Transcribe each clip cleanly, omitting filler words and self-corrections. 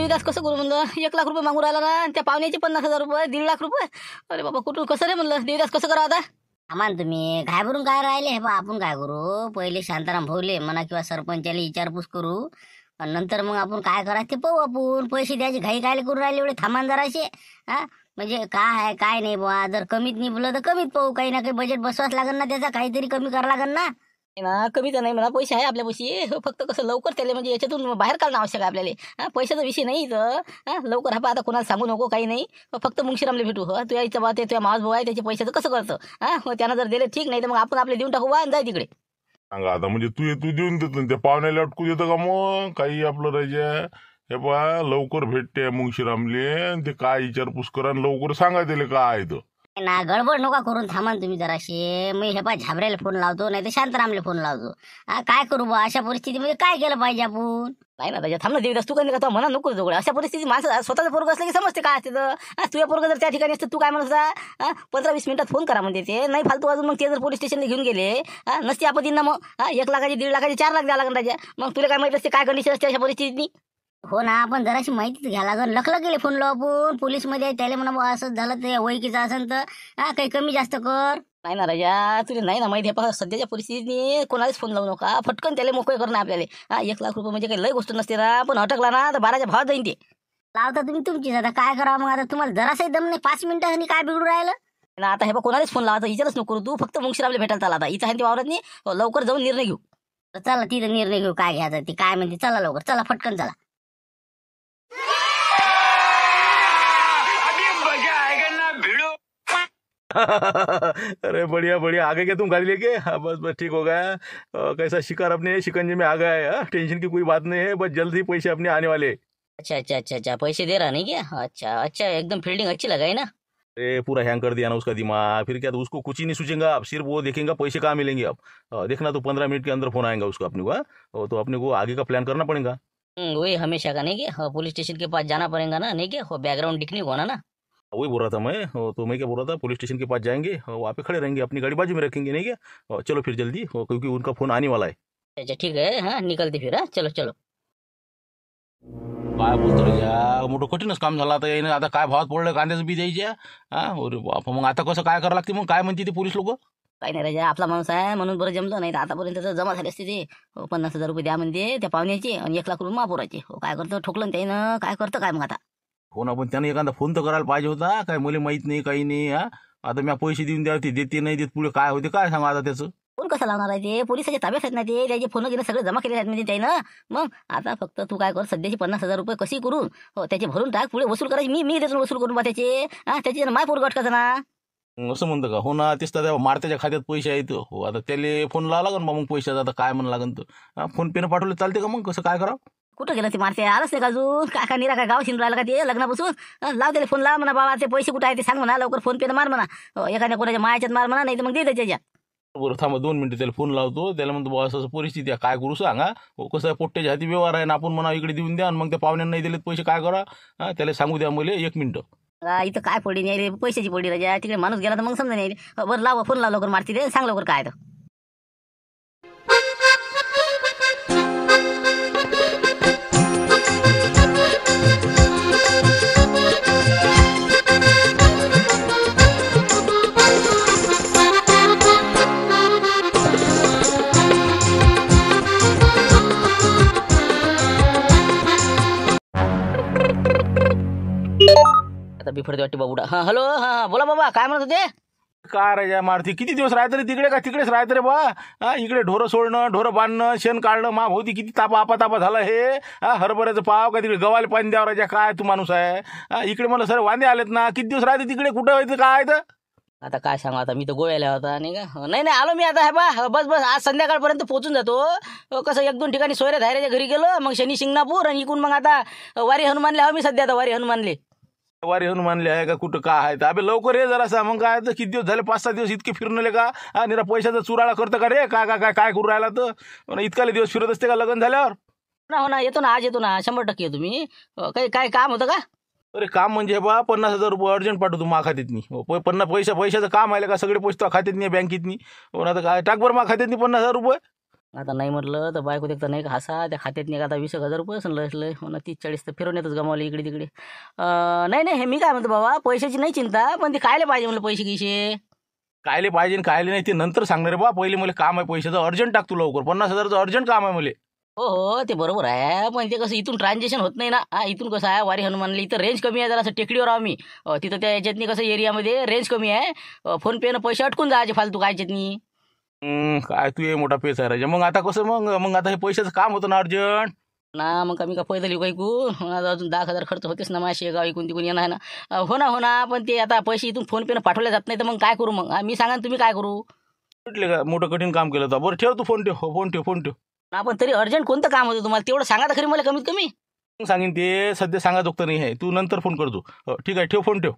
देवीदास कसं करू म्हणलं, 1,00,000 रुपये मागू राहिला ना, आणि त्या पाहुण्याचे 50,000 रुपये, 1,50,000 रुपये. अरे बाबा कुठून कसं रे म्हणलं, देवीदास कसं करा आता. आम्हाला तुम्ही घाबरून काय राहिले हे बा, आपण काय करू, पहिले शांताराम भाऊले म्हणा किंवा सरपंचाला विचारपूस करू, आणि नंतर मग आपण काय करायचं ते पाहू. आपण पैसे द्यायचे घाई काय करू राहिले एवढे, थांबान जराशे. हा म्हणजे काय आहे काय नाही बुवा, जर कमीत निघलं तर कमीत पाहू, काही ना काही बजेट बसवाच लागेल ना, त्याचा काहीतरी कमी करा लागेल ना. ना कमी तर नाही म्हणा, पैसे आहे आपल्यापाशी, फक्त कसं लवकर त्याला म्हणजे याच्यातून बाहेर काढणं आवश्यक आहे आपल्याला. पैशाचा विषय नाही तर लवकर हा आता कोणाला सांगू नको काही नाही, फक्त मुंगशीरामला भेटू. तू यायचं बा, ते तुझ्या मावस भाऊ आहे, त्याचे पैशाचं कसं करतं. त्यानं जर दिले ठीक, नाही तर मग आपण आपले देऊन टाकू आणि जाय तिकडे. सांगा आता म्हणजे तू देऊन देतो ना, त्या पाहुण्याला अटकू देतं का मग काही आपलं राहायच्या. हे पा लवकर भेटते मुंगशीरामले, आणि ते काय विचारपूस करा आणि लवकर सांगा त्याला काय आहे तर. ना गडबड नका करून थांबा तुम्ही जराशे. मी हे पा झाबऱ्याला फोन लावतो, नाही तर शांतारामला फोन लावतो. काय करू बा अशा परिस्थितीमध्ये, काय केलं पाहिजे आपण. नाही ना त्याच्या थांब ना देवीदास, तू काय का म्हणा नको जोगडे. अशा परिस्थिती माणसं स्वतःचं पोरग असलं की समजते काय असते तर. तुझ्या पोरग जर त्या ठिकाणी असतं, तू काय म्हणता 15-20 मिनिटात फोन करा म्हणते ते, नाही फालतू अजून मग ते जर पोलीस स्टेशनला घेऊन गेले नसते आपत्तींना, मग 1,00,000, 1,50,000, 4,00,000 द्यावं लागेल राजा. मग तुला काय माहिती असते काय कंडिशन असते अशा परिस्थितीत. हो ना, आपण जराशी माहितीच घ्यायला लागल. लखलं गेले फोन लाव आपण पोलीस मध्ये, त्याला म्हणा बुवा असं झालं ते वैकीचं असेल तर काही कमी जास्त कर. नाही ना राजा, तुला नाही ना माहिती आहे, सध्याच्या परिस्थितीने कोणालाच फोन लावू नका, फटकन त्याला मोकळे करणं आपल्याला. 1,00,000 रुपये म्हणजे काही लय गोष्ट नसते ना, पण अटकला ना तर 12च्या भावात जाईन ते. लावता तुम्ही तुमचीच, आता काय करावं मग. आता तुम्हाला जरासाही दम नाही, 5 मिनिटांनी काय बिघडू राहिलं ना. आता हे बघ कोणालाच फोन लावायचा विचारच नको करू, तू फक्त मुंगशीरामला भेटायला चाला. आता इथं आहे ते वावरत नाही, लवकर जाऊन निर्णय घेऊ. चला तिथं निर्णय घेऊ काय घ्यायचा ती काय म्हणते. चला लवकर, चला फटकन चला. अरे बढ़िया बढ़िया, आ गए क्या तुम गाड़ी लेके। हाँ बस बस ठीक हो गया। कैसा शिकार अपने शिकंजे में आ गया है। टेंशन की कोई बात नहीं है, बस जल्द ही पैसे अपने आने वाले। अच्छा अच्छा अच्छा अच्छा, पैसे दे रहा नहीं क्या। अच्छा अच्छा, एकदम फील्डिंग अच्छी लगाई ना। अरे पूरा हैंग कर दिया ना उसका दिमाग, फिर क्या तो उसको कुछ ही नहीं सोचेगा, अब सिर्फ वो देखेगा पैसे कहाँ मिलेंगे। अब देखना तो 15 मिनट के अंदर फोन आएगा उसका अपने को। तो अपने को आगे का प्लान करना पड़ेगा। वही हमेशा का नहीं क्या, पुलिस स्टेशन के पास जाना पड़ेगा ना, नहीं क्या बैकग्राउंड दिखने को ना। वही बोल रहा था मैं। तो मैं क्या बोल रहा था, पुलिस स्टेशन के पास जाएंगे, वहाँ पे खड़े रहेंगे, अपनी गाड़ी बाजू में रखेंगे, नहीं क्या। चलो फिर जल्दी, क्योंकि उनका फोन आने वाला है। अच्छा ठीक है, हाँ निकलते फिर। चलो चलो. काय बोलतो रे या, मोठं कठीणच काम झालं आता याने. आता काय भावात पडलं कांद्याचं बी द्यायच्या. अरे बाप, मग आता कसं काय करावं लागते, मग काय म्हणते ते पोलीस लोक. काही नाही राजा, आपला माणूस आहे म्हणून बरं जमलं, नाही तर आतापर्यंत जमा झाले असते ते. 50,000 रुपये द्या म्हणते त्या पाहुण्याचे, आणि 1,00,000 रुपये महापौराचे. काय करतं ठोकलं त्यानं, काय करतं काय मग आता. हो ना, पण त्याने एखादा फोन तर करायला पाहिजे होता. काय मला माहित नाही काही नाही. आता मी पैसे देऊन द्या, ते देते नाही देत, पुढे काय होते काय सांगा आता त्याचं. फोन कसं लावणार आहे ते, पोलिसाच्या ताब्यात आहेत ना ते, त्याचे फोन घेणं सगळे जमा केले आहेत म्हणजे त्यानं. मग आता फक्त तू काय कर, सध्याचे 50,000 रुपये कशी करून त्याचे भरून टाक, पुढे वसूल करायची मी देतो वसूल करून बा त्याचे. त्याचे माय पोरग अटकायचं ना. असं म्हणतं का. हो ना, तेच तर मारत्याच्या खात्यात पैसे आहेत. हो आता त्याला फोन लावा लागेल मग पैशाचा. आता काय म्हणा लागेल तर फोन पेनं पाठवले चालते का, मग कसं काय करावं. कुठं गेलं ते मारते, आलंच नाही का अजून. काय काय निरा काय गाव शिंद राहिला का ते लग्नापासून. लाव त्याला फोन लाव म्हणा, बाबा ते पैसे कुठे आहे ते सांग म्हणा, लवकर फोन पेनं मार म्हणा. एखाद्या कोणाच्या मायाच्यात मार म्हणा, नाही तर मग दे त्याच्या. बरं थांबा 2 मिनिटं, त्याला फोन लावतो. त्याला म्हणतो बाबा असं परिस्थिती आहे, काय करू सांगा. कसं आहे, पोट्ट्याच्या हाती व्यवहार आहे ना, आपण म्हणा इकडे देऊन द्या, आणि मग त्या पाहुण्यांना नाही दिलेत पैसे काय करा. त्याला सांगू द्या मला 1 मिनिट. इथं काय पडी नाही रे, पैशाची पडी राजा. तिकडे माणूस गेला तर मग समजा नाही. बरं लाव फोन लाव लवकर, मारती रे, सांग लवकर काय तर. आता बिफरते वाटते बाबूडा. हा हॅलो, हा बोला बाबा, काय म्हणत होते. काय राजा मारती, किती दिवस राहतं रे तिकडे, का तिकडेच राहतं रे बा. इकडे ढोरं सोडणं, ढोरं बांधणं, शेण काढणं, मा भाऊती किती तापा झाला हे. हरभऱ्याचं पाव का तिकडे गव्हाले पाणी द्यावं राजा. काय तू माणूस आहे. इकडे मला सर वांदे आलेत ना, किती दिवस राहते तिकडे, कुठं व्हायचं काय तर. आता काय सांगा, आता मी तर गोव्याला होता नाही का. नाही नाही आलो मी आता, हे बा बस बस आज संध्याकाळपर्यंत पोहोचून जातो. कसं 1-2 ठिकाणी सोयऱ्या धायऱ्याच्या घरी गेलो, मग शनी शिंगणापूर, आणि इकडून मग आता वारी हनुमानले हवं मी सध्या. आता वारी हनुमानले हनुमानले आहे का कुठं काय आहे. अबे लवकर ये जरासा. मग काय तर किती दिवस झाले, 5-6 दिवस इतके फिरणले का. निरा पैशाचा चुराळा करतं का रे. काय काय काय काय करू राहिला तर. इतकाले दिवस फिरत असते का लग्न झाल्यावर. हो ना येतो ना, आज येतो ना, 100% येतो मी. काही काय काम होतं का. अरे काम म्हणजे बा 50,000 रुपये अर्जंट पाठवतो मा खात्यात नाही. पैशाचं काम आहे का, सगळे पैसे खात्यात नाही बँकेत नाही. हो ना, तर काय टाक बरं मा खात्यात नाही 50,000 रुपये. आता नाही म्हटलं तर बायको तर नाही का हसा त्या खात्यात नाही का आता 20,000 रुपये असं लसलं म्हणा 30-40 तर फिरून येतच गमावले इकडे तिकडे. नाही नाही हे मी काय म्हणतो बाबा पैशाची नाही चिंता पण ते कायले पाहिजे म्हणलं पैसे गिसे. कायले पाहिजे आणि कायले नाही ते नंतर सांगणार रे बा. पहिले मला काम आहे पैशाचं अर्जंट टाक तू लवकर. 50,000चं अर्जंट काम आहे मला. हो हो ते बरोबर आहे पण ते कसं इथून ट्रान्झॅक्शन होत नाही ना. इथून कसं आहे वारी हनुमानला इथं रेंज कमी आहे जरा असं टेकडीवर आम्ही तिथं त्या याच्यातनी कसं एरियामध्ये रेंज कमी आहे फोन पेनं पैसे अटकून जायचे फालतू काय याच्यातनी. काय तू हे मोठा पेच आहे राजा. मग आता कसं मग आता हे पैशाचं काम होतं ना अर्जंट. ना मग आम्ही का पैदल येऊ ऐकून अजून 10,000 खर्च होतेच ना माझे गाव ऐकून तिकून येणार ना. हो ना पण ते आता पैसे इथून फोन पेनं पाठवले जात नाही तर मग काय करू मग मी सांगा ना तुम्ही काय करू. कुठले का मोठं कठीण काम केलं होतं. बरं ठेव तू फोन ठेव. फोन ठेव. आपण तरी अर्जंट कोणतं काम होतं तुम्हाला तेवढं सांगा तर खरी मला कमीत कमी. मग सांगेन ते सध्या सांगा जोगतं नाही आहे. तू नंतर फोन करतो. ठीक आहे ठेव फोन ठेव.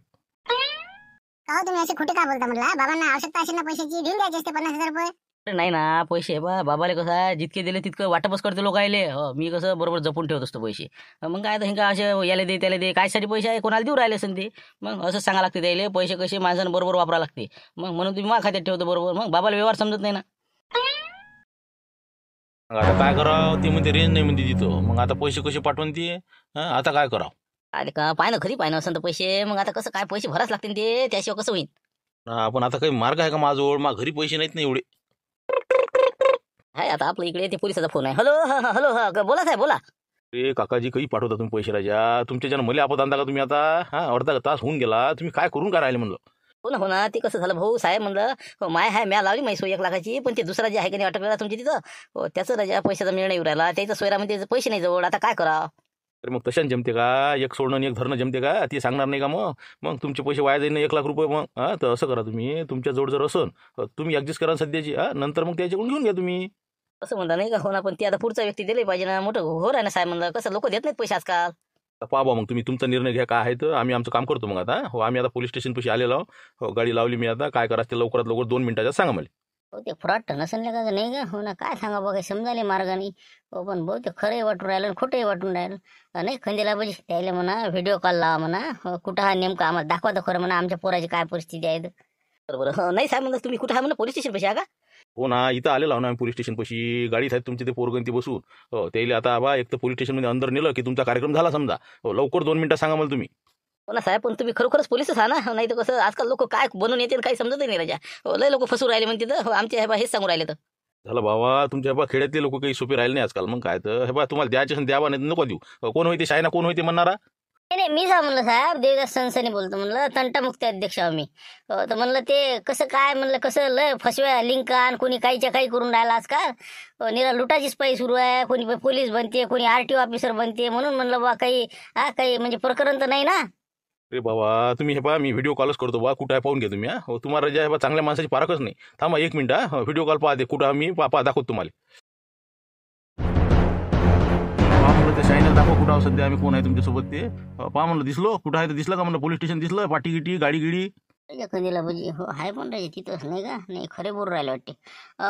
का तुम्ही असे खोटे का बोलता म्हटलं बाबांना आवश्यकता असेल ना पैशाची घेऊन द्यायचे असते 50,000 रुपये. अरे नाही ना पैसे बाबाले कसं आहे जितके दिले तितकं वाटपच करते लोक आले मी कसं बरोबर जपून ठेवत असतो पैसे. मग काय तर हिंगा असे याला दे त्याला दे कायसाठी पैसे आहे कोणाला देऊ राहिले असेल ते मग असं सांगा लागते द्यायला पैसे कसे माणसानं बरोबर वापरा लागते मग म्हणून तुम्ही माझ्या खात्यात ठेवतो बरोबर मग बाबाला व्यवहार समजत नाही ना. आता काय करावं ते म्हणते रेंज नाही म्हणते तिथं. मग आता पैसे कसे पाठवून ते आता काय करावं. अरे का पाहिलं खरी पाहिलं असं तर पैसे मग आता कसं काय पैसे भराच लागतील ते त्याशिवाय कसं होईल. आपण आता काही मार्ग आहे का माझ्याजवळ. माझ्या घरी पैसे नाहीत ना एवढे. हाय आता आपल्या इकडे ते पोलिसाचा फोन आहे. हॅलो हॅलो बोला साहेब बोला. अरे काकाजी काही पाठवता तुम्ही पैसे राजा. तुमच्याच्यानं मला आपत आणता का तुम्ही आता. अर्धा तास होऊन गेला तुम्ही काय करून काय राहिले म्हणलं. हो ना ते कसं झालं भाऊ साहेब म्हणलं माय आहे म्या लावली माहिती 1 लाखाची पण ते दुसरा जे आहे की नाही अटकलेला तुमच्या तिथं त्याचं राजा पैशाचा मिळणं येऊ राहिला त्याच्या सोयरामध्ये पैसे नाही जवळ आता काय करा. तर मग तशाने जमते का. एक सोडणं आणि एक धरणं जमते का. ते सांगणार नाही का मग तुमचे पैसे वाया जाईल 1 लाख रुपये. मग तर असं करा तुम्ही तुमच्या जोड जर असन तुम्ही ॲडजस्ट करा सध्याची नंतर मग त्याच्याकडून घेऊन घ्या तुम्ही. असं म्हणता नाही का हो ना पण ते आता पुढचा व्यक्ती दिले पाहिजे ना मोठं हो आहे ना साहेब म्हणलं कसं लोक देत नाहीत पैसे आजकाल. पाहा मग तुम्ही तुमचा निर्णय घ्या काय आहे तर आम्ही आमचं काम करतो मग आता. हो आम्ही आता पोलीस स्टेशन पाशी आलेलो गाडी लावली मी आता काय करायचं ते लवकरात लवकर 2 मिनिटाच्या सांगा मला. हो ते फ्रॉड नसले का नाही का हो ना काय सांगा बघा समजाले मार्गाने. हो पण बहुतेक खरंही वाटून राहिलं आणि खोटंही वाटून राहिलं. नाही खंदीला पाहिजे त्याला म्हणा व्हिडिओ कॉल लावा म्हणा कुठं हा नेमका आम्हाला दाखवा तर खरं म्हणा आमच्या पोराची काय परिस्थिती आहे. बरोबर नाही साहेब म्हणलं तुम्ही कुठं आहे म्हणलं पोलीस स्टेशन पैसे का. हो ना इथं आलेलो ना आम्ही पोलीस स्टेशन पाशी. गाडीत आहेत तुमचे ते पोरगंती बसून. हो त्याला आता बा एक तर पोलीस स्टेशनमध्ये अंदर नेलं की तुमचा कार्यक्रम झाला समजा. हो लवकर 2 मिनिटं सांगा मला तुम्ही. हो ना साहेब पण तुम्ही खरोखरच पोलीसच हा ना नाही तर कसं आजकाल लोक काय बनून येते काही समजत नाही राजा. लय लोक फसू राहिले म्हणते तर आमचे हेच सांगू राहिले तर. झालं बाबा तुमच्या खेड्यातले लोक काही सोपे राहिले नाही आजकाल. मग काय तर हे बा तुम्हाला द्यायचे द्यावा नाही नको देऊ. कोण होते शायना कोण होते म्हणणारा. नाही मी जा म्हणलं साहेब देवदास संस्थाने बोलतो म्हणलं तंटामुक्ती अध्यक्ष आम्ही. तर म्हणलं ते कसं काय म्हणलं कसं लय फसव्या लिंकान कोणी काहीच्या काही करून राहिला आजकाल. निरा लुटाचीच पायी सुरू आहे. कोणी पोलीस बनते कोणी RTO ऑफिसर बनते म्हणून म्हणलं बा काही म्हणजे प्रकरण तर नाही ना. अरे बाबा तुम्ही हे पहा मी व्हिडिओ कॉलच करतो बा कुठं आहे पाहून घ्या तुम्ही. हो तुम्हाला जे आहे बा चांगल्या माणसाची पारखच नाही. थांबा 1 मिनिट व्हिडिओ कॉल पाहते कुठं मी दाखवतो तुम्हाला. म्हणलं ते शाईनर दाखव कुठं सध्या आम्ही कोण आहे तुमच्यासोबत ते पहा म्हणलं दिसलो कुठं आहे तर दिसलं का म्हणलं पोलीस स्टेशन दिसलं पाटी गिटी गाडी गिडी. खंदीला पाहिजे हो आहे पण राजे तिथंच नाही का नाही खरे बोलू राहिले वाटते.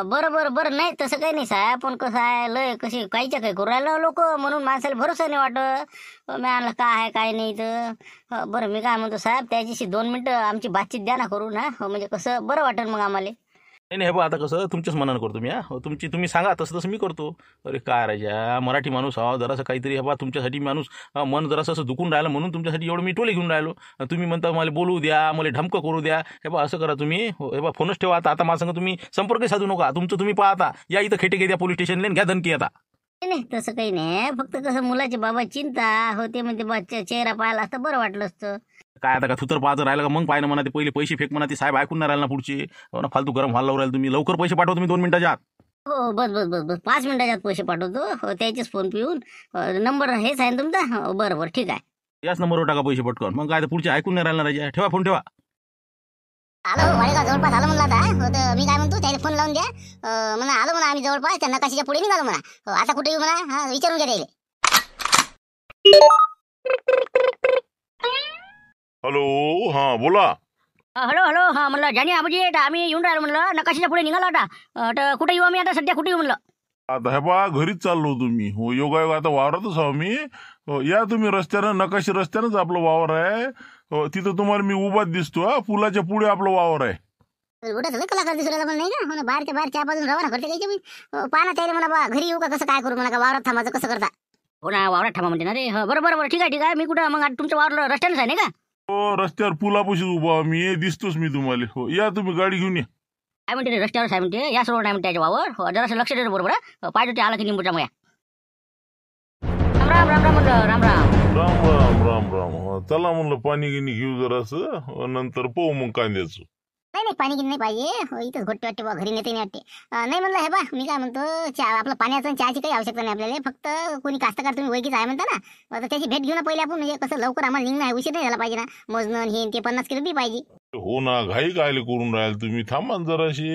बरं नाही तसं काही नाही साहेब पण कसं आहे लय कशी काहीच्या काही करू राहिलं लोक म्हणून माणसाला भरोसा नाही वाटत. मी आणलं काय आहे काय नाही तर बरं मी काय म्हणतो साहेब त्याच्याशी 2 मिनिटं आमची बातचीत द्या ना करू ना म्हणजे कसं बरं वाटेल मग आम्हाला. नाही हे बा आता कसं तुमच्याच मनानं करतो मी. तुम्ही सांगा तसं मी करतो. अरे काय राजा मराठी माणूस हा जरासं काहीतरी हे बा तुमच्यासाठी माणूस मन जरासं असं दुखून राहिलं म्हणून तुमच्यासाठी एवढं मी टोले घेऊन राहिलो. तुम्ही म्हणता मला बोलू द्या मला धमकं करू द्या. हे बा असं करा तुम्ही हे बा फोनच ठेवा आता माझ्या संग तुम्ही संपर्क साधू नका. तुमचं तुम्ही पाहता या इथं खेटे घ्या पोलीस स्टेशनला घ्या धनकी आता. नाही तसं काही नाही फक्त कसं मुलाची बाबा चिंता होते म्हणजे बा चेहरा पाहायला असतं बरं वाटलं असतं. काय आता का तू तर पाहत राहिलं का मग पाहिलं म्हणा ते पहिले पैसे फेक म्हणा ते साहेब ऐकून नाही राहिला ना पुढचे. हो ना फालतू गरम व्हायला राहिलं तुम्ही. लवकर पैसे पाठवा तुम्ही 2 मिनिटाच्या आत. हो बस 5 मिनिटाच्या आत पैसे पाठवतो. हो त्याचेच फोन पिऊन नंबर हेच आहे ना तुमचा. हो बरं ठीक आहे. याच नंबरवर टाका पैसे पटकन. मग काय तर पुढचे ऐकून नाही राहिला राजा. ठेवा फोन ठेवा. आलो वाडेगाव जवळपास आलो म्हणलं आता. हो तर मी काय म्हणतो त्याला फोन लावून द्या. म्हणा आलो म्हणा आम्ही जवळपास त्या नकाशीच्या पुढे निघालो म्हणा. आता कुठे येऊ म्हणा विचारून घ्या त्याला. हॅलो हां बोला. हॅलो हा म्हणलं जानी आबाजी आम्ही येऊन राहिलो म्हणलं नकाशीच्या पुढे निघालो आता तर कुठे येऊ आम्ही आता सध्या कुठे येऊ म्हणलं. आता हे बा घरीच चाललो तुम्ही. हो योगायोग आता वावरातच आहो मी. या तुम्ही रस्त्यानं नकाशी रस्त्यानंच आपलं वावर आहे. तिथं तुम्हाला मी उभाच दिसतो. पुलाच्या पुढे आपलं वावर आहे. उठत लय कलाकार दिसू राहिला पण नाही का, हो ना, बाहेरच्या बाहेर चहा पाजून रवाना करते काही मी पाना त्याला म्हणा बा घरी येऊ का, कसं काय करू म्हणा, का वावरात थांबायचं कसं करता. हो ना, वावरात थांबा म्हणते ना रे. हो, बरं बरं बरं, ठीक आहे ठीक आहे. मी कुठं मग आता तुमच्या वावरला रस्त्यानंच आहे नाही का? हो रस्त्यावर पुलापाशीच उभा मी दिसतोच मी तुम्हाला. हो या तुम्ही गाडी घेऊन या. काय म्हणते रे, रस्त्यावर आहे म्हणते, या रोड नाही म्हणते त्याच्या वावर. हो, जरासं लक्ष दे बरोबर. पाहिजे ते आला की निंबूच्या मया. राम राम राम राम म्हणलं, राम राम. राम राम राम राम. चला म्हणलं पाणी गिनी घेऊ जरासं, नंतर पाहू मग कांद्याचं. नाही नाही पाणी गिन नाही पाहिजे, हो, इथंच घोट्टे वाटते बा, घरी नेते नाही वाटते. नाही म्हणलं हे बा, मी काय म्हणतो, चहा आपलं पाण्याचं आणि चहाची काही आवश्यकता नाही आपल्याला. फक्त कोणी कास्तकार तुम्ही वैकीच आहे म्हणता ना, तर त्याची भेट घेऊ ना पहिले आपण. म्हणजे कसं लवकर आम्हाला निघणं आहे, उशीर नाही झाला पाहिजे ना. मोजणं हे ते 50 किलो बी पाहिजे. हो ना, घाई कायले करून राहील तुम्ही, थांबा ना जराशी.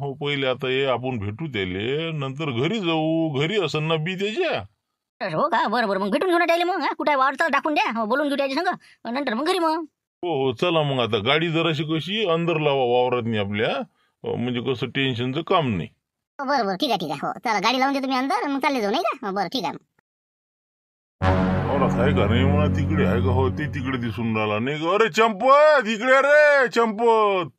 हो पहिले आता ये आपण भेटू त्याले, नंतर घरी जाऊ. घरी असं ना बी त्याच्या. हो का, बरं बरं, मग भेटून घेऊन टाकले मग. कुठे वावर चला दाखवून द्या. हो, बोलून घेऊ त्याच्या संग, नंतर मग घरी मग. हो हो चला मग. आता गाडी जराशी कशी अंदर लावा वावरात नाही आपल्या, म्हणजे कसं टेन्शनचं काम नाही. हो बरं बरं, ठीक आहे ठीक आहे. हो चला गाडी लावून देतो मी अंदर, मग चालले जाऊ नाही का. हो, बरं ठीक आहे. वावरात आहे का नाही म्हणा, तिकडे आहे का. हो ते तिकडे दिसून राहिला नाही का. अरे चंपत इकडे, अरे चंपत.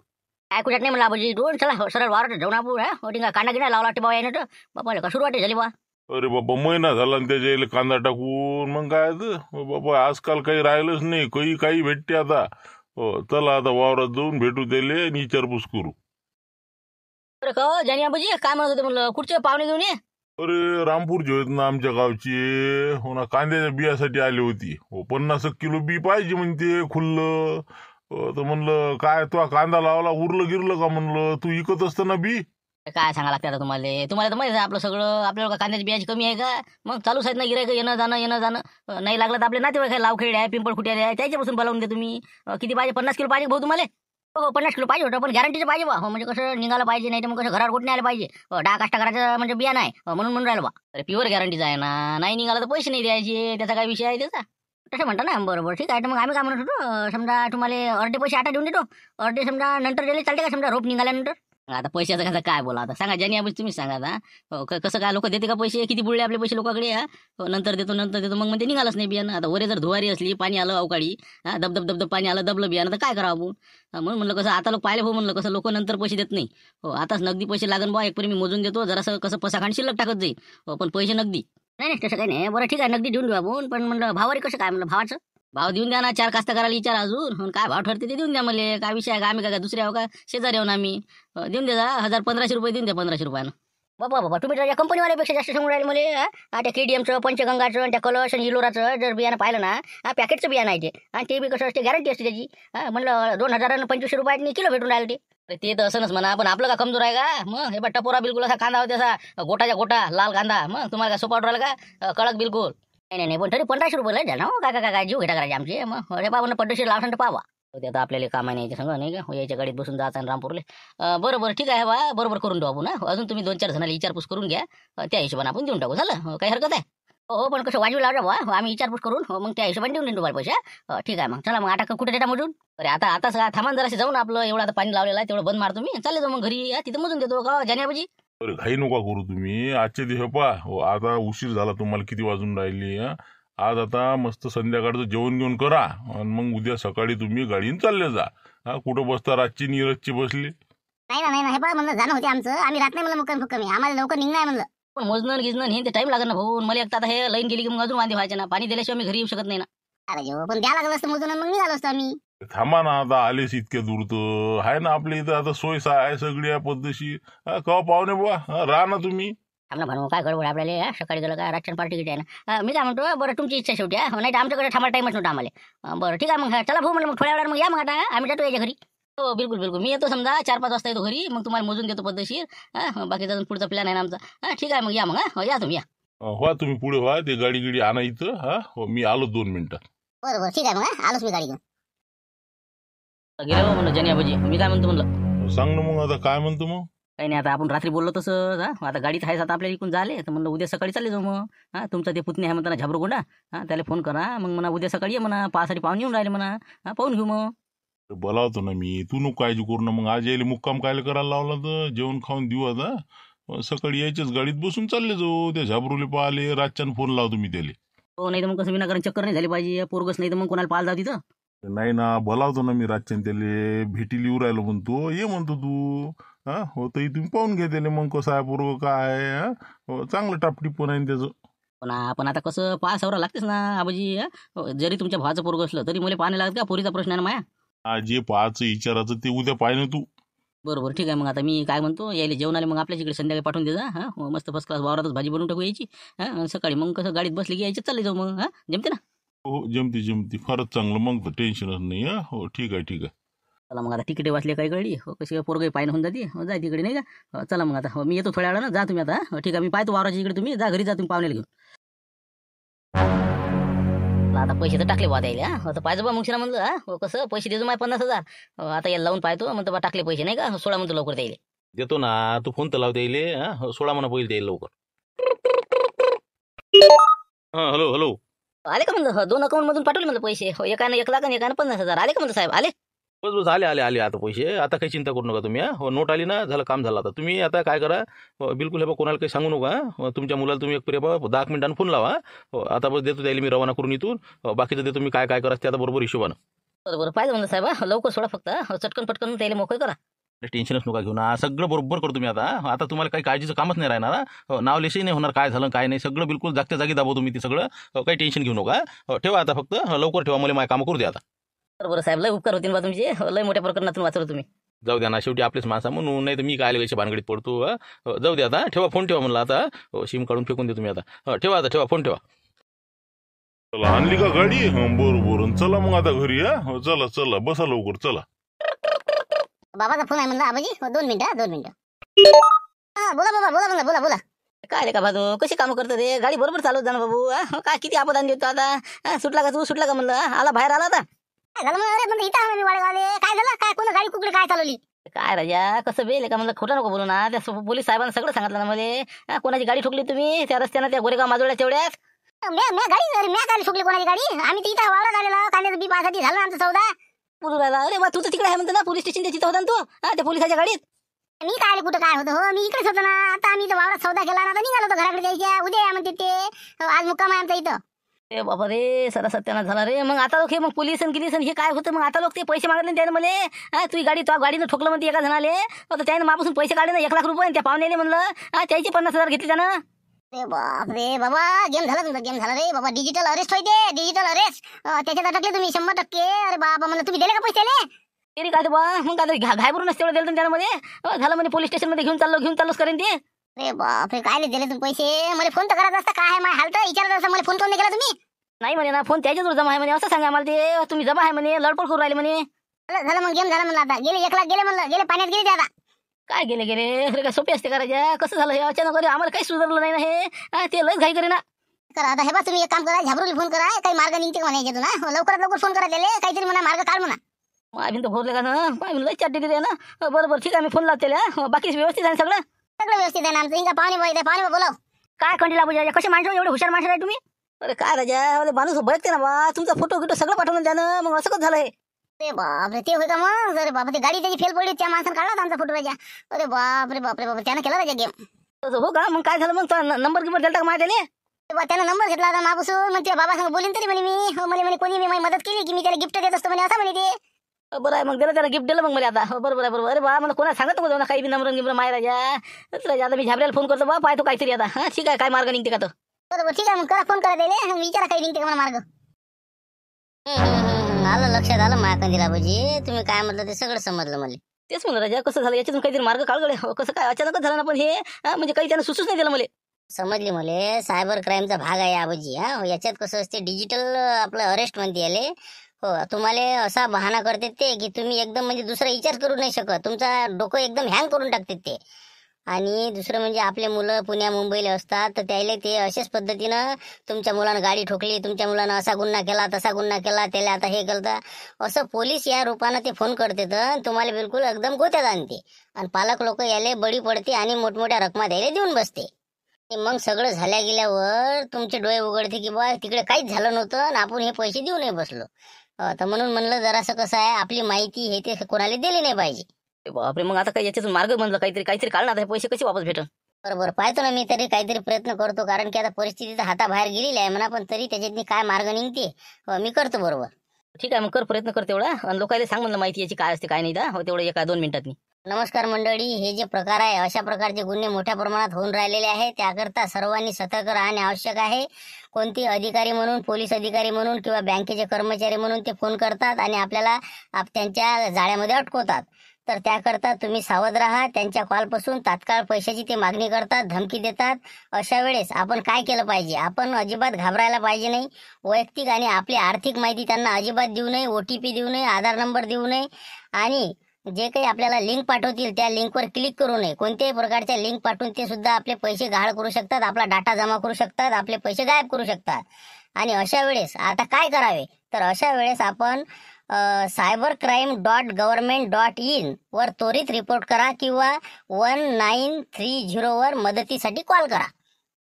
काय कुठे नाही म्हणलं आबाजी, दोन चला हो, सरळ वावरात जाऊन आपण. हो ठीक आहे, कांदा गिना लावला वाटते बाबा यानं. बाबा का सुरुवात झाली बा. अरे बाबा महिना झाला आणि त्याच्या इला कांदा टाकून, मग काय बाबा आजकाल काही राहिलंच नाही, काही भेटते आता. हो चला आता वावरात जाऊन भेटू त्याले आणि विचारपूस करू. अरे का जानी आबाजी, काय म्हणत होते म्हणलं, कुठचे पाहुणे घेऊन ये. अरे रामपूरचे आहेत ना आमच्या गावचे. हो ना, कांद्याच्या बियासाठी आली होती. हो 50 किलो बी पाहिजे म्हणते खुल्लं. तर म्हणलं काय तो कांदा लावला उरलं गिरलं का म्हणलं, तू इकत असतं ना बी. काय सांगा लागते आता तुम्हाला तर माहिती आहे आपलं सगळं. आपल्याला का कांद्याची बियाची कमी आहे का. मग चालूच आहेत ना गिरायक, येणं जाणं. नाही लागलं तर आपले नातेवाईक आहे, लावखेड आहे, पिंपळखुटी आहे, त्याच्यापासून बोलावून दे तुम्ही. किती पाहिजे, 50 किलो पाहिजे भाऊ तुम्हाला. हो 50 किलो पाहिजे होतं, पण गॅरंटीचं पाहिजे बा. हो म्हणजे कसं निघालं पाहिजे, नाही तर मग कसं घरावर कुठे आलं पाहिजे. डाळ काष्टा करायचं म्हणजे बिया नाही म्हणून राहिलं बा. अरे प्युअर गॅरंटीचं आहे ना, नाही निघालं तर पैसे नाही द्यायचे, त्याचा काय विषय आहे त्याचा. तसं म्हणता ना, बरोबर ठीक आहे. तर मग आम्ही काय म्हणत होतो, समजा तुम्हाला अर्धे पैसे आता देऊन देतो, अर्धे समजा नंतर दिले चालते का, समजा रोप निघाल्यानंतर. आता पैशाचं कसं काय बोला, आता सांगा ज्यानी आपण तुम्ही सांगा आता. कसं काय लोक देते का पैसे, किती बुडले आपले पैसे लोकांकडे. नंतर देतो मग म्हणते निघालच नाही बियाणं. आता वरे जर धुवारी असली, पाणी आलं अवकाळी, दब पाणी आलं, दबलं बियाणं, तर काय करावं आपण. म्हणून म्हणलं कसं आता लोक पाहिले हो, म्हणलं कसं लोक नंतर पैसे देत नाही. हो आताच नगदी पैसे लागन बा, एकपरी मी मोजून देतो, जरासं कसं पसाखांड शिल्लक टाकत जाईल. हो पण पैसे नगदी नाही तसं काही नाही. बरं ठीक आहे, नगदी देऊन देऊ आपण. पण म्हणलं भावारी कसं काय, म्हणलं भावाचं भाव देऊन द्या ना. 4 कास्तकाराला विचार अजून काय भाव ठरते ते देऊन द्या मला. काय विषय आहे का, आम्ही काय दुसरे आहो का, शेजारी आहो ना आम्ही. देऊन द्या 1000-1500 रुपये देऊन द्या, 1500 रुपयानं. बाबा तुम्ही त्या कंपनीवाल्यापेक्षा जास्त सांगून राहिले मला. त्या KDMचं, पंचगंगाचं, त्या कलश आणि इलोराचं जर बियाणं पाहिलं ना, पॅकेटचं बियाणं आहे ते. आणि ते बी कसं असते, गॅरंटी असते त्याची. म्हणलं 2025 रुपयानी किलो भेटून राहिले ते तर असंच म्हणा. पण आपलं का कमजोर आहे का. मग हे बा टपोरा बिलकुल असा कांदा होते, असा गोटाच्या गोटा लाल कांदा. मग तुम्हाला काय सोपा राहिला का, कडक बिलकुल नाही. पण तरी 1500 रुपये लय झालं हो. काय जीव घेटा करायचे आमचे. मग अरे बाबा पद्धतशीर लावसान तर पावा. ते आता आपल्याला काम आहे नाही सांगा नाही का. याच्या गाडीत बसून जायचं आणि रामपूरले. बरोबर ठीक आहे बा, बरोबर करून देऊ आपण. अजून तुम्ही 2-4 जणांना विचारपूस करून घ्या, त्या हिशोबाने आपण देऊन टाकू. झालं काही हरकत आहे. हो पण कसं वाजवी लावजा बा, आम्ही विचारपूस करून मग त्या हिशोबाने देऊन देऊ तुम्हाला पैसे. ठीक आहे मग चला मग. आता कुठे देता मोजून. अरे आताच थांबा जराशी जाऊन, आपलं एवढं आता पाणी लावलेलं आहे तेवढं बंद मारतो मी, चालले जाऊ मग घरी. तिथं मोजून देतो का जाण्याबाजी. अरे घाई नका करू तुम्ही, आजचे दिवस पा. हो आता उशीर झाला, तुम्हाला किती वाजून राहिली. आज आता मस्त संध्याकाळचं जेवण घेऊन करा आणि मग उद्या सकाळी तुम्ही गाडीने चालले जा. कुठं बसता रातची नीरजची बसली. नाही हे बा म्हणलं जाणं होते आमचं, आम्ही राहत नाही म्हणलं कमी आम्हाला लवकर निघणं आहे म्हणलं. पण मोजणं गिजणं हे ते टाइम लागेल ना भाऊ. मला एकदा आता हे लाईन गेली की मग अजून वांदे व्हायचे ना. पाणी दिल्याशिवाय मी घरी येऊ शकत नाही ना. अरे जो पण द्या लागलं असतं मोजून, मग निघालो असतो आम्ही. थांबा ना, आता आलेस इतक्या दूर तर आहे ना आपल्या इथं. आता सोय आहे सगळी आहे पद्धतशीर. कवा पाहुणे बुवा राहा ना तुम्ही. थांबा म्हणून काय गडबड आपल्याला. सकाळी गेलं काय राशन पार्टी किती आहे ना. मी काय म्हणतो, बरं तुमची इच्छा शेवटी. नाही तर आमच्याकडे थांबा टाईमच नव्हता आम्हाला. बरं ठीक आहे मग चला भाऊ, म्हणलं मग थोड्या वेळात मग या. मग आता आम्ही जातो याच्या घरी. हो बिलकुल मी येतो समजा 4-5 वाजता येतो घरी. मग तुम्हाला मोजून देतो पद्धतशीर. बाकीचा अजून पुढचा प्लॅन आहे ना आमचा. ठीक आहे मग या. मग या तुम्ही या. व्हा तुम्ही पुढे व्हा, ते गाडी आणा इथं. हो मी आलो 2 मिनिटात. बरोबर ठीक आहे मग आलोच मी गाडी घेऊन. गेलो म्हणलं जाण्याबाजी. मी काय म्हणतो म्हणलं, सांग ना मग आता काय म्हणतो मग. काही नाही, आता आपण रात्री बोललो तसं. आता गाडीत आहेच आता आपल्याला इकडून झाले तर म्हणलं उद्या सकाळी चालले जाऊ मग. तुमचा ते पुतणी आहे म्हणताना झाबरगोंडा, त्याला फोन करा मग म्हणा उद्या सकाळी ये म्हणा. पाहासाठी पाहुणे येऊन राहिले म्हणा. पाहून घेऊ मग. बोलावतो ना मी, तू नको काळजी करू ना. मग आज यायला मुक्काम कायला करायला लावला तर जेवण खाऊन देऊ. आता सकाळी यायच्याच गाडीत बसून चालले जाऊ. त्या झाबरुले पाहिले रातच्यानं फोन लावतो मी त्याला. हो नाही तर मग कसं विनाकारण चक्कर नाही झाली पाहिजे पोरगस. नाही तर मग कोणाला पाहायला जाऊ तिथं. नाही ना, बोलावतो ना मी रातच्यान त्याले, भेटीला येऊ राहिलो म्हणतो, ये म्हणतो तू. हा हो तर तुम्ही पाहून घ्या त्याले मग कसं आहे पोरगं काय आहे. हो, चांगलं टापटीप पण आहे त्याचं. पण आता कसं पाहावं लागतेच ना आबाजी. जरी तुमच्या भावाचं पोरग असलं तरी मला पाहणे लागत का, पोरीचा प्रश्न आहे ना माया. जे पाहायचं विचारायचं ते उद्या पाय ना तू. बरोबर ठीक आहे. मग आता मी काय म्हणतो, यायला जेवण आले मग आपल्याच इकडे संध्याकाळी पाठवून दे जा. हा मस्त फर्स्ट क्लास वावरातच भाजी बनवून टाकू यायची. आणि सकाळी मग कसं गाडीत बसली की यायची चालले जाऊ मग. जमते ना. हो जमती फारच चांगलं, मग तर टेन्शनच नाही. हो ठीक आहे. चला मग आता तिकीट वाचले काही कळली. कशी पोरगं पायनं होऊन जाते. जाय तिकडे नाही का. चला मग आता मी येतो थोड्या वेळानं. जा तुम्ही आता. ठीक आहे, मी पाहतो वावराच्या इकडे. तुम्ही जा घरी, जा तुम्ही पाहुण्याला घेऊन. आता पैसे तर टाकले बा द्यायला. आता पाहिजे बा मग म्हणलं कसं पैसे देतो माय 50,000. आता याला लावून पाहतो म्हणतो बा टाकले पैसे नाही का. 16 म्हणतो लवकर द्यायला. देतो ना, तू फोन तर लाव द्यायले. 16 म्हणा पहिले द्यायला लवकर. हॅलो. आले का म्हणलं. 2 अकाउंट मधून पाठवले म्हणलं पैसे. एकानं 1 लाख आणि एकानं 50,000 आले का म्हणलं साहेब. आले बस आले आता पैसे. आता काही चिंता करू नका तुम्ही. हो नोट आली ना, झालं काम झालं. आता तुम्ही आता काय करा, बिलकुल हे बा कोणाला काही सांगू नका. तुमच्या मुलाला तुम्ही एक 10 मिनिटांनी फोन लावा. आता बस देतो द्यायला मी रवाना करून इथून. बाकीचं देतो मी काय करायचं ते आता बरोबर हिशोबानं. बरोबर पाहिजे म्हणलं साहेब. लवकर सोडा फक्त. चटकन पटकन त्याला मोकळे करा. टेन्शनच नका घेऊ ना, सगळं बरोबर करतो तुम्ही. आता तुम्हाला काही काळजीचं कामच नाही राहणार. नाव लेशही नाही होणार, काय झालं काय नाही सगळं बिलकुल जागच्या जागी दाबव तुम्ही ते सगळं. काही टेन्शन घेऊ नका. ठेवा आता फक्त लवकर ठेवा. मला माझं काम करू द्या आता. बरोबर साहेब, लय उपकार होतील बा तुमचे. लय मोठ्या प्रकरणातून वाचवलं तुम्ही. जाऊ द्या ना, शेवटी आपलेच माणसा म्हणून. नाही तर मी काय लगेच भानगडीत पडतो. जाऊ द्या आता. ठेवा फोन ठेवा म्हणलं आता. सिम काढून फेकून दे तुम्ही आता. ठेवा फोन ठेवा. चला आणली का गाडी. बरोबर चला मग आता घरी. चला बसा लवकर चला. बाबाचा फोन आहे म्हणलं आबाजी. 2 मिनिटं. बोला बाबा, बोला. काय रे का भाऊ, कशी कामं करतो रे. गाडी बरोबर चालवत जा ना बाबू. काय किती आपदान देतो आता. सुटला का म्हणलं. आला बाहेर आला आता. काय झालं मग. अरे म्हणलं इथं आहे मी वाडेगावले. काय झालं, काय कोण गाडी कुकडे काय चालवली. काय राजा कसं बेल का म्हणलं. खोटं नको बोलू ना. त्या पोलीस साहेबांना सगळं सांगितलं ना मला. कोणाची गाडी ठोकली तुम्ही त्या रस्त्यानं, त्या गोरेगाव माजोळ्या तेवढ्यात. गाडी ठोकली कोणाची गाडी. आम्ही तर इथं वावरात आलेलो कांद्याचं बी पासाठी झालं आमचा सौदा. बोलू राहिला. अरे बा तू तर तिकडे आहे म्हणतो ना, पोलीस स्टेशन तिथं होता ना तू. त्या पोलिसाच्या गाडीत. मी काय कुठं काय होतं. हो मी इकडेच होतो ना. आता आम्ही इथं वावरात सौदा केला ना, आता निघालो होतो घराकडे जायच्या. उद्या या म्हणते ते. आज मुक्काम आहे आमचा इथं. ए बाबा रे, सरा सत्यानाश झाला रे. मग आता लोक हे मग पोलीस हे काय होतं. मग आता लोक ते पैसे मागले त्याने मला. तुझी गाडी तो गाडीनं ठोकलं म्हणते एका जणाले. आता त्याने मापासून पैसे काढले ना 1 लाख रुपये. त्या पाहुण्याने म्हणलं त्याचे 50,000 घेतले त्यानं. अरे बापरे बाबा, गेम झाला तुमचा. गेम झाला रे बाबा. डिजिटल अरेस्ट होते. डिजिटल अरेस्ट त्याच्यात अटकले तुम्ही 100%. अरे बाबा म्हणलं तुम्ही दिले का पैसे त्याले. तरी काय बा मग काय घायभरूनच तेवढं दिलं त्यामध्ये. झालं म्हणे पोलीस स्टेशन मध्ये घेऊन चाललोच करेन ते. अरे बापरे, काय नाही दिले तुम्ही पैसे. मला फोन तर करायचा असता. काय आहे माझ्या हालत विचारत असता. मला फोन करून केला तुम्ही. नाही म्हणे ना, फोन त्याच्याजवळ जमा आहे म्हणे. असं सांगा मला ते. तुम्ही जमा आहे म्हणे, लडपड करून राहिले म्हणे. झालं मग गेम झाला म्हणलं. आता गेले 1 लाख गेले म्हणलं. गेले पाण्यात गेले ते आता. काय गेले अरे काय सोपे असते करायच्या. कसं झालं हे अचानक. अरे आम्हाला काही सुधारलं नाही ना हे. ते लयच घाई करेना. करा आता. हे बा तुम्ही एक काम करा, झाबरूला फोन करा. काही मार्ग निघते का म्हणायचे ना. लवकरात लवकर फोन करा त्याला. काहीतरी म्हणा मार्ग काढ म्हणा. आम्ही तर भरले का ना. लय चाट दिली ना. बरोबर ठीक आहे, मी फोन लावते. बाकी व्यवस्थित आहे सगळं. सगळं व्यवस्थित आहे ना आमचं. इंगा पाहुणे पाहुणे बोलाव. काय कंटीला पाहिजे. कसे माणसं एवढे हुशार माणसं आहे तुम्ही. अरे काय राजा, माणूस बघते ना बा. तुमचा फोटो सगळं पाठवलं त्यानं. मग असं कसं झालं हे. अरे बापरे, ते होय का मग. अरे बापरे, गाडी त्याची फेल पडली. त्या माणसानं काढला आमचा फोटो राजा. अरे बापरे त्यानं केला राजा गेम. हो का. मग काय झालं मग. नंबर दिलता का माझ्या त्याने. त्यानं नंबर घेतला होता मापासून. मग त्या बाबासंग बोलीन तरी म्हणे मी. म्हणे कोणी मी मदत केली की मी त्याला गिफ्ट देत असतो म्हणे. असं म्हणे ते. बरं आहे मग दिलं त्याला गिफ्ट दिलं मग मला आता. बरोबर आहे. अरे बा मला कोणा सांगत नको ना काही बी नंबर गिफ्ट माय राजा. आता मी झाबऱ्याला फोन करतो बा. पाहतो काहीतरी आता. ठीक आहे, काय मार्ग निघते का तो. बरोबर ठीक आहे, मग करा फोन करा त्याला. विचारा काही निघते का मला मार्ग. आलं लक्षात आलं मायाकंदीला भाऊजी. तुम्ही काय म्हटलं ते सगळं समजलं मला. तेच म्हणलं राजा, कसं झालं याच्यातून काहीतरी मार्ग काढगडे. कसं काय अचानकच झालं ना. पण हे म्हणजे काही त्यानं सुचूच नाही दिलं मला. समजली मला. सायबर क्राईमचा भाग आहे आबाजी. याच्यात कसं असते, डिजिटल आपलं अरेस्ट म्हणते याले. हो, तुम्हाला असा बहाणा करते ते की तुम्ही एकदम म्हणजे दुसरा विचार करू नाही शकत. तुमचा डोकं एकदम हँग करून टाकते ते. आणि दुसरं म्हणजे आपले मुलं पुण्या मुंबईला असतात, तर त्याला ते अशाच पद्धतीनं तुमच्या मुलानं गाडी ठोकली, तुमच्या मुलानं असा गुन्हा केला, तसा गुन्हा केला, त्याला आता हे केलं, असं पोलीस या रूपानं ते फोन करते. तर तुम्हाला बिलकुल एकदम गोत्यात आणते. आणि पालक लोक याले बळी पडते आणि मोठमोठ्या रकमा द्यायला देऊन बसते. मग सगळं झाल्या गेल्यावर तुमचे डोळे उघडते की बा तिकडे काहीच झालं नव्हतं आणि आपण हे पैसे देऊ नाही बसलो. तर म्हणून म्हणलं जरासं कसं आहे, आपली माहिती हे ते कोणाला दिली नाही पाहिजे. बापरे, मग आता काही याच्यातून मार्ग म्हणलं काहीतरी काढणार. पैसे कसे वापस भेटल. बरोबर पाहतो ना मी तरी काहीतरी प्रयत्न करतो. कारण की आता परिस्थिती तर हाताबाहेर गेलेली आहे म्हणा, पण तरी त्याच्यातनी काय मार्ग निघते मी करतो. बरोबर. ठीक आहे, मग कर प्रयत्न कर तेवढा, आणि लोकांना सांग म्हणलं माहिती याची काय असते काय नाही दा, हो तेवढं 1-2 मिनिटात. नमस्कार मंडळी, हे जे प्रकार आहे अशा प्रकारचे गुन्हे मोठ्या प्रमाणात होऊन राहिलेले आहे. त्याकरता सर्वांनी सतर्क राहणे आवश्यक आहे. कोणते अधिकारी म्हणून, पोलीस अधिकारी म्हणून किंवा बँकेचे कर्मचारी म्हणून ते फोन करतात आणि आपल्याला त्यांच्या जाळ्यामध्ये अटकवतात. तर त्याकरता तुम्ही सावध राहा. त्यांच्या कॉलपासून तात्काळ पैशाची ते मागणी करतात, धमकी देतात. अशा वेळेस आपण काय केलं पाहिजे? आपण अजिबात घाबरायला पाहिजे नाही. वैयक्तिक आणि आपली आर्थिक माहिती त्यांना अजिबात देऊ नये, OTP देऊ नये, आधार नंबर देऊ नये, आणि जे काही आपल्याला लिंक पाठवतील त्या लिंकवर क्लिक करू नये. कोणत्याही प्रकारच्या लिंक पाठवून ते सुद्धा आपले पैसे गहाळ करू शकतात, आपला डाटा जमा करू शकतात, आपले पैसे गायब करू शकतात. आणि अशा वेळेस आता काय करावे? तर अशा वेळेस आपण cybercrime.government.in वर त्वरित रिपोर्ट करा किंवा 1930 वर मदतीसाठी कॉल करा.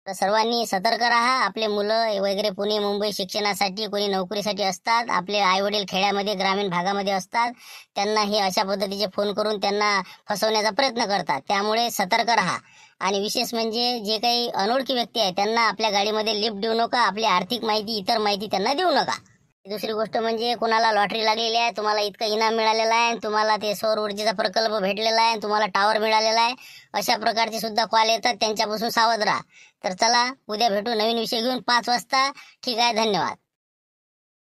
तर सर्वांनी सतर्क राहा. आपले मुलं वगैरे पुणे मुंबई शिक्षणासाठी, कोणी नोकरीसाठी असतात, आपले आईवडील खेड्यामध्ये ग्रामीण भागामध्ये असतात, त्यांना हे अशा पद्धतीचे फोन करून त्यांना फसवण्याचा प्रयत्न करतात. त्यामुळे सतर्क राहा. आणि विशेष म्हणजे जे काही अनोळखी व्यक्ती आहे त्यांना आपल्या गाडीमध्ये लिफ्ट देऊ नका. आपली आर्थिक माहिती, इतर माहिती त्यांना देऊ नका. दुसरी गोष्ट म्हणजे कोणाला लॉटरी लागलेली आहे, तुम्हाला इतकं इनाम मिळालेलं आहे, तुम्हाला ते सौर ऊर्जेचा प्रकल्प भेटलेला आहे, तुम्हाला टावर मिळालेला आहे, अशा प्रकारचे सुद्धा कॉल येतात. त्यांच्यापासून सावध राहा. तर चला, उद्या भेटू नवीन विषय घेऊन 5 वाजता. ठीक आहे, धन्यवाद.